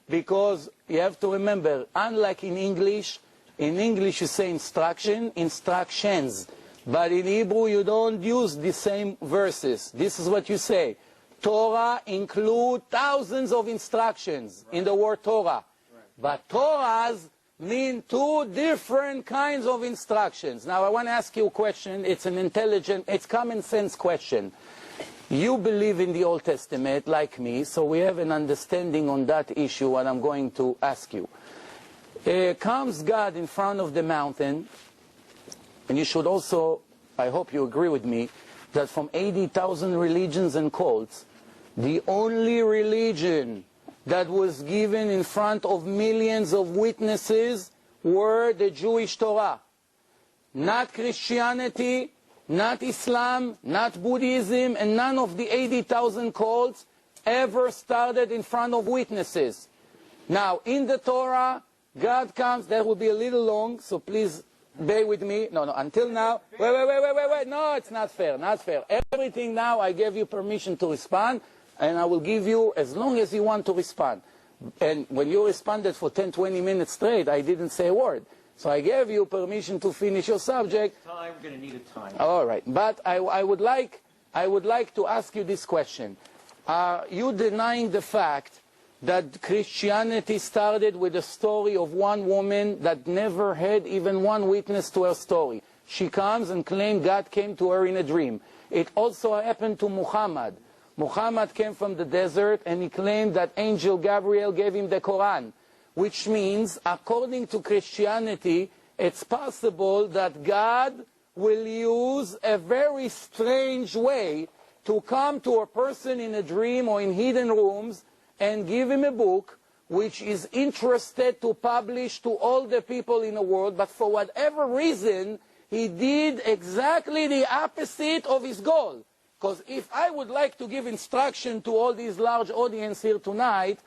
because you have to remember, unlike in English you say instruction, instructions. But in Hebrew you don't use the same verses. This is what you say. Torah include thousands of instructions in the word Torah. But Torahs mean two different kinds of instructions. Now I want to ask you a question. It's an intelligent, it's common sense question. You believe in the Old Testament like me, so we have an understanding on that issue, what I'm going to ask you. Comes God in front of the mountain, and you should also, I hope you agree with me, that from 80,000 religions and cults, the only religion that was given in front of millions of witnesses were the Jewish Torah. Not Christianity, not Islam, not Buddhism, and none of the 80,000 cults ever started in front of witnesses. Now, in the Torah, God comes, that will be a little long, so please bear with me. No, until now, wait, no, it's not fair, not fair. Everything now, I gave you permission to respond, and I will give you as long as you want to respond. And when you responded for 10, 20 minutes straight, I didn't say a word. So I gave you permission to finish your subject. I'm going to need a time. All right, but I would like to ask you this question. Are you denying the fact that Christianity started with a story of one woman that never had even one witness to her story? She comes and claims God came to her in a dream. It also happened to Muhammad. Muhammad came from the desert and he claimed that Angel Gabriel gave him the Quran, which means, according to Christianity, it's possible that God will use a very strange way to come to a person in a dream or in hidden rooms and give him a book which is interested to publish to all the people in the world, but for whatever reason, he did exactly the opposite of his goal. Because if I would like to give instruction to all these large audience here tonight,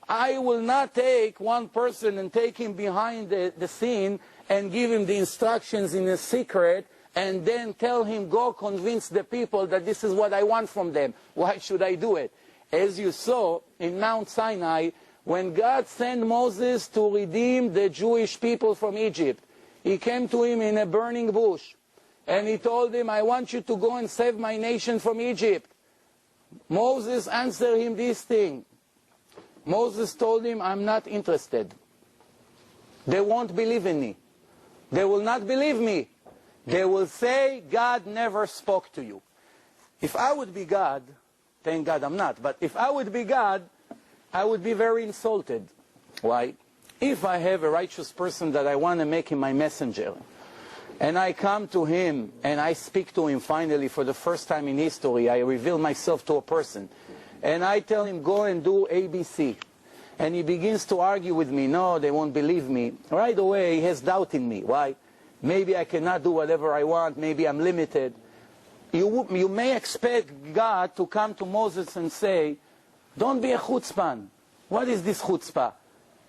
I will not take one person and take him behind the scene and give him the instructions in a secret and then tell him, go convince the people that this is what I want from them. Why should I do it? As you saw in Mount Sinai, when God sent Moses to redeem the Jewish people from Egypt, he came to him in a burning bush. And he told him, I want you to go and save my nation from Egypt. Moses answered him this thing. Moses told him, I'm not interested. They won't believe in me. They will not believe me. They will say, God never spoke to you. If I would be God, thank God I'm not, but if I would be God, I would be very insulted. Why? If I have a righteous person that I want to make him my messenger, and I come to him and I speak to him finally for the first time in history, I reveal myself to a person, and I tell him, go and do ABC. And he begins to argue with me, no, they won't believe me. Right away, he has doubt in me. Why? Maybe I cannot do whatever I want, maybe I'm limited. You may expect God to come to Moses and say, don't be a chutzpan. What is this chutzpah?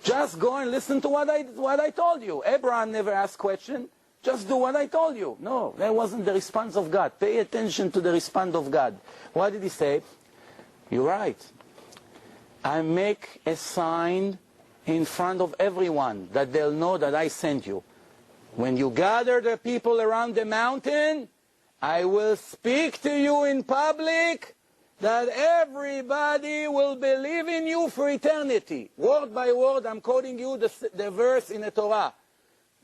Just go and listen to what I told you. Abraham never asked question. Just do what I told you. No, that wasn't the response of God. Pay attention to the response of God. What did he say? You're right. I make a sign in front of everyone that they'll know that I sent you. When you gather the people around the mountain, I will speak to you in public that everybody will believe in you for eternity. Word by word, I'm quoting you the verse in the Torah.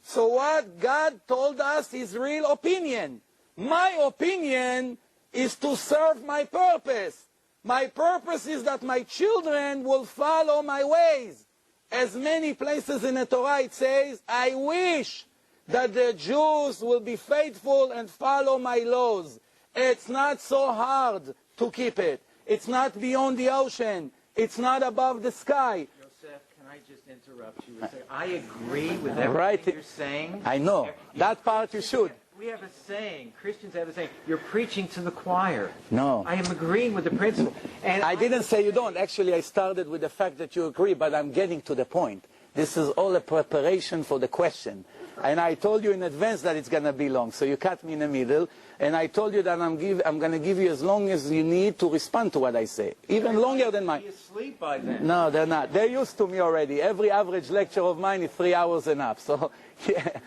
So what God told us is real opinion. My opinion is to serve my purpose. My purpose is that my children will follow my ways. As many places in the Torah it says, I wish that the Jews will be faithful and follow my laws. It's not so hard to keep it. It's not beyond the ocean. It's not above the sky. Yosef, can I just interrupt you and say, I agree with everything you're saying. I know. That part you should. We have a saying, Christians have a saying, you're preaching to the choir. No. I am agreeing with the principle. And I didn't say you don't. Actually, I started with the fact that you agree, but I'm getting to the point. This is all a preparation for the question. And I told you in advance that it's going to be long, so you cut me in the middle. And I told you that I'm going to give you as long as you need to respond to what I say, even longer than mine. Be asleep by then. No, they're not. They're used to me already. Every average lecture of mine is 3 hours and up. So, yeah,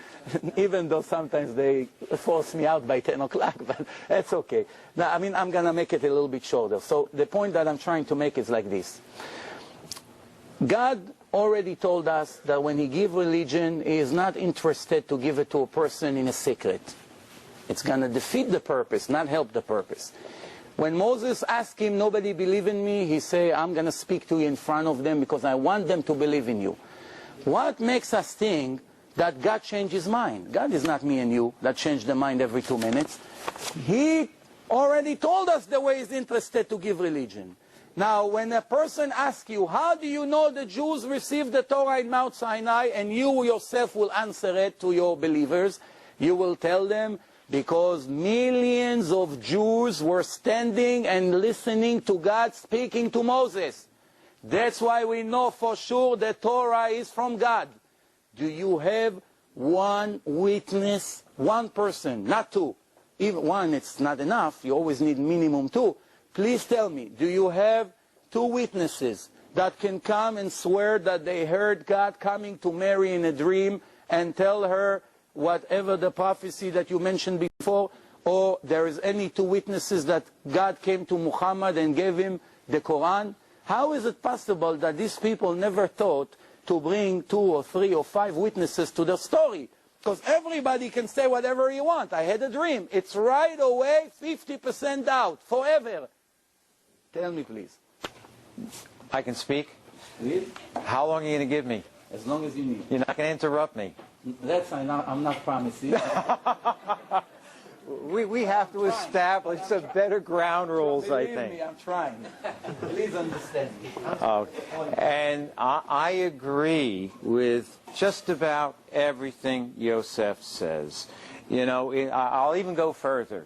even though sometimes they force me out by 10 o'clock, but that's okay. Now, I mean, I'm going to make it a little bit shorter. So the point that I'm trying to make is like this. God already told us that when he gives religion, he is not interested to give it to a person in a secret. It's going to defeat the purpose, not help the purpose. When Moses asked him, nobody believe in me, he said, I'm going to speak to you in front of them because I want them to believe in you. What makes us think that God changed his mind? God is not me and you that change the mind every 2 minutes. He already told us the way he's interested to give religion. Now, when a person asks you, how do you know the Jews received the Torah in Mount Sinai, and you yourself will answer it to your believers, you will tell them, because millions of Jews were standing and listening to God speaking to Moses. That's why we know for sure the Torah is from God. Do you have one witness, one person, not two? Even one, it's not enough. You always need minimum two. Please tell me, do you have 2 witnesses that can come and swear that they heard God coming to Mary in a dream and tell her whatever the prophecy that you mentioned before? Or there is any 2 witnesses that God came to Muhammad and gave him the Quran? How is it possible that these people never thought to bring 2 or 3 or 5 witnesses to their story? Because everybody can say whatever you want. I had a dream. It's right away 50% doubt, forever. Tell me, please. I can speak? Please? How long are you going to give me? As long as you need. You're not going to interrupt me? That's I'm not promising. We have to establish some better ground rules, I Believe think. me, I'm trying. Please understand me. And I agree with just about everything Yosef says. You know, I'll even go further.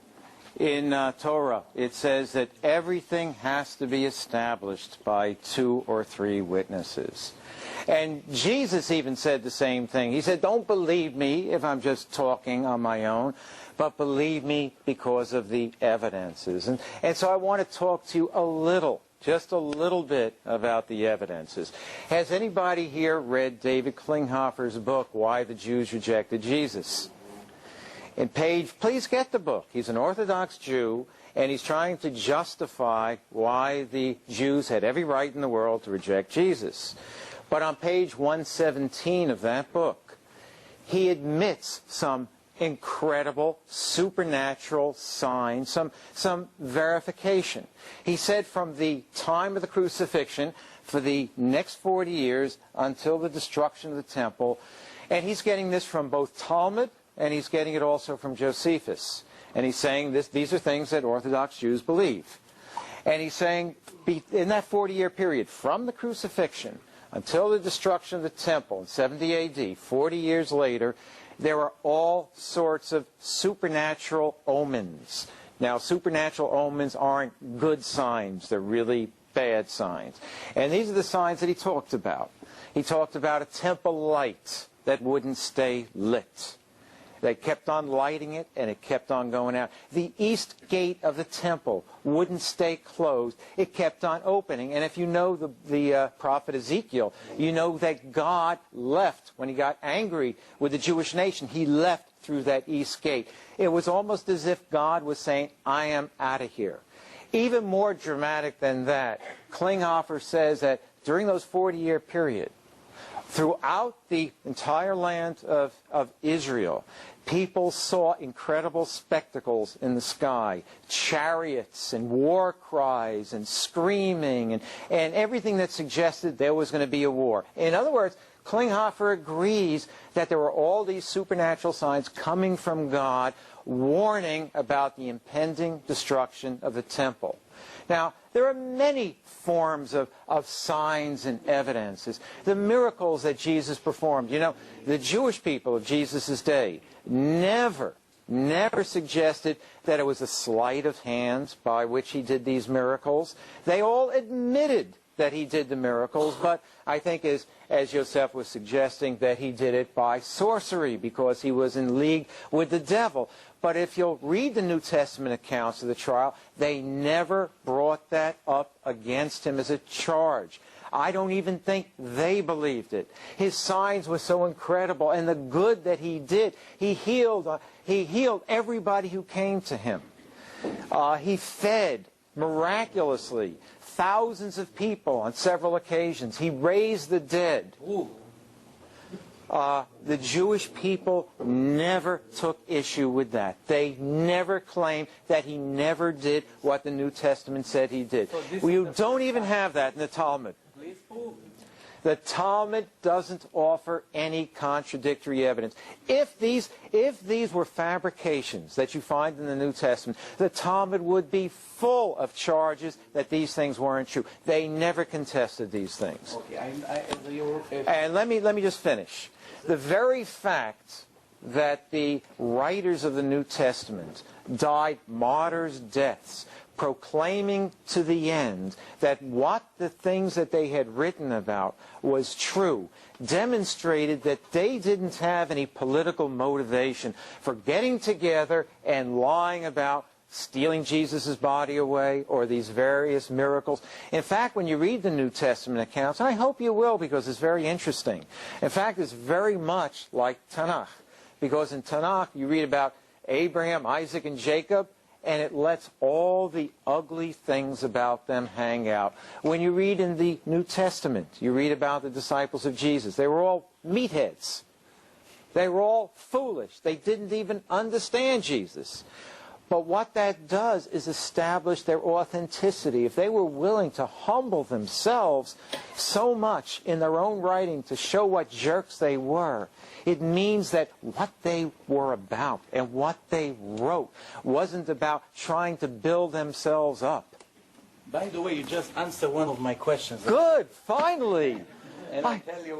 In Torah, it says that everything has to be established by 2 or 3 witnesses. And Jesus even said the same thing. He said, don't believe me if I'm just talking on my own, but believe me because of the evidences. And so I want to talk to you a little, just a little bit about the evidences. Has anybody here read David Klinghoffer's book, Why the Jews Rejected Jesus? Please get the book. He's an Orthodox Jew, and he's trying to justify why the Jews had every right in the world to reject Jesus. But on page 117 of that book, he admits some incredible supernatural signs, some verification. He said from the time of the crucifixion, for the next 40 years until the destruction of the temple, and he's getting this from both Talmud, and he's getting it also from Josephus. And he's saying these are things that Orthodox Jews believe. And he's saying in that 40-year period, from the crucifixion until the destruction of the temple in 70 A.D., 40 years later, there are all sorts of supernatural omens. Now, supernatural omens aren't good signs. They're really bad signs. And these are the signs that he talked about. He talked about a temple light that wouldn't stay lit. They kept on lighting it, and it kept on going out. The east gate of the temple wouldn't stay closed. It kept on opening. And if you know the prophet Ezekiel, you know that God left when he got angry with the Jewish nation. He left through that east gate. It was almost as if God was saying, I am out of here. Even more dramatic than that, Klinghoffer says that during those 40-year period, throughout the entire land of Israel, people saw incredible spectacles in the sky, chariots and war cries and screaming and everything that suggested there was going to be a war. In other words, Klinghoffer agrees that there were all these supernatural signs coming from God warning about the impending destruction of the temple. Now, there are many forms of signs and evidences. The miracles that Jesus performed. You know, the Jewish people of Jesus' day never suggested that it was a sleight of hand by which he did these miracles. They all admitted that he did the miracles, but I think as Yosef was suggesting, that he did it by sorcery because he was in league with the devil. But if you'll read the New Testament accounts of the trial, they never brought that up against him as a charge. I don't even think they believed it. His signs were so incredible, and the good that he did, he healed everybody who came to him. He fed miraculously thousands of people on several occasions. He raised the dead. The Jewish people never took issue with that. They never claimed that he never did what the New Testament said he did. We don't even have that in the Talmud. The Talmud doesn't offer any contradictory evidence. If these were fabrications that you find in the New Testament, the Talmud would be full of charges that these things weren't true. They never contested these things. Okay, and let me just finish. The very fact that the writers of the New Testament died martyrs' deaths, proclaiming to the end that what the things that they had written about was true, demonstrated that they didn't have any political motivation for getting together and lying about stealing Jesus' body away or these various miracles. In fact, when you read the New Testament accounts, and I hope you will because it's very interesting. In fact, it's very much like Tanakh, because in Tanakh you read about Abraham, Isaac, and Jacob, and it lets all the ugly things about them hang out. When you read in the New Testament, you read about the disciples of Jesus. They were all meatheads. They were all foolish. They didn't even understand Jesus. But what that does is establish their authenticity. If they were willing to humble themselves so much in their own writing to show what jerks they were, it means that what they were about and what they wrote wasn't about trying to build themselves up. by the way, you just answered one of my questions. Good, finally. And I'll tell you